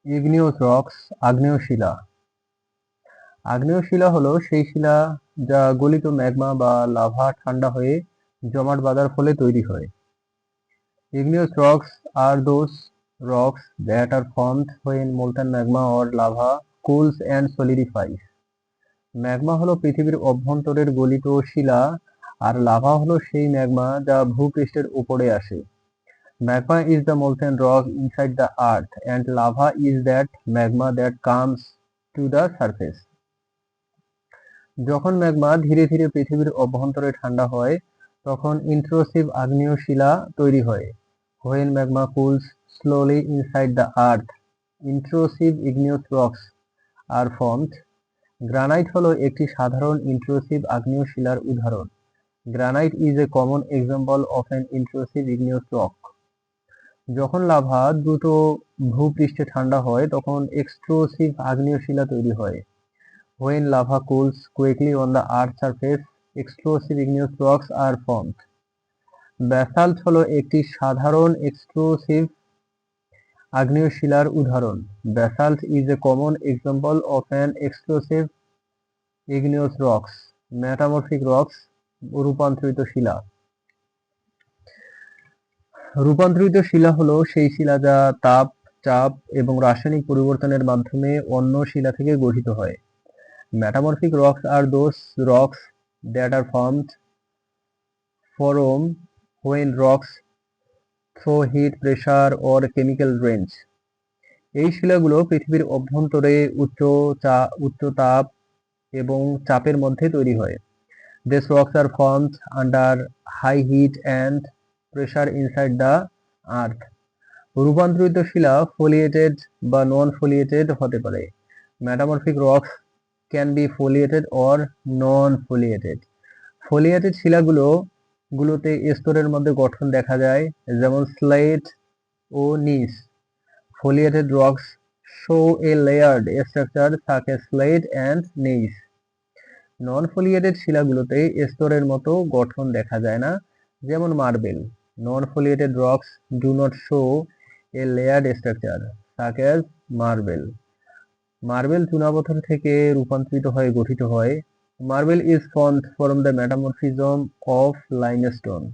Igneous rocks, আগ্নেয় শিলা। আগ্নেয় শিলা হলো সেই শিলা যা গলিত ম্যাগমা বা লাভা ঠান্ডা হয়ে জমাট বাঁধার ফলে তৈরি হয়। Igneous rocks are those rocks that are formed when molten magma or lava cools and solidifies. Magma হলো পৃথিবীর অভ্যন্তরের গলিত শিলা আর লাভা হলো সেই ম্যাগমা যা ভূপৃষ্ঠের উপরে আসে। Magma is the molten rock inside the earth and lava is that magma that comes to the surface. যখন ম্যাগমা ধীরে ধীরে পৃথিবীর অভ্যন্তরে ঠান্ডা হয় তখন ইন্ট্রুসিভ আগ্নেয় শিলা তৈরি হয়। When magma cools slowly inside the earth, intrusive igneous rocks are formed. Granite হলো একটি সাধারণ ইন্ট্রুসিভ আগ্নেয় শিলার উদাহরণ। Granite is a common example of an intrusive igneous rock. যখন লাভা দ্রুত ভূপৃষ্ঠে ঠান্ডা হয় তখন এক্সট্রুসিভ আগ্নেয় শিলা তৈরি হয়। When lava cools quickly on the earth's surface, explosive igneous rocks are formed. Basalt হলো একটি সাধারণ এক্সট্রুসিভ আগ্নেয় শিলার উদাহরণ। Basalt is a common example of an explosive igneous rocks. Metamorphic rocks, রূপান্তরিত শিলা। রূপান্তরিত শিলা হলো সেই শিলা যা তাপ, চাপ এবং রাসায়নিক পরিবর্তনের মাধ্যমে অন্য শিলা থেকে গঠিত হয়। Metamorphic rocks are those rocks that are formed from when rocks through heat, pressure or chemical range. এই শিলাগুলো পৃথিবীর অভ্যন্তরে উচ্চ তাপ এবং চাপের মধ্যে তৈরি হয়। These rocks are formed under high heat and pressure inside the earth. রূপান্তরিত শিলা ফোলিয়েটেড বা নন ফোলিয়েটেড হতে পারে। Metamorphic rocks can be foliated or non-foliated. ফোলিয়েটেড শিলাগুলোতে স্তরের মধ্যে গঠন দেখা যায়, যেমন স্লেট ও নিস। Foliated rocks show a layered structure such as slate and gneiss. Non-foliated শিলাগুলোতে স্তরের মতো গঠন দেখা যায় না, যেমন marble. Non-foliated rocks do not show a layered structure such as marble. Marble চুনাপাথর থেকে রূপান্তরিত হয়ে গঠিত হয়। Marble is formed from the metamorphism of limestone.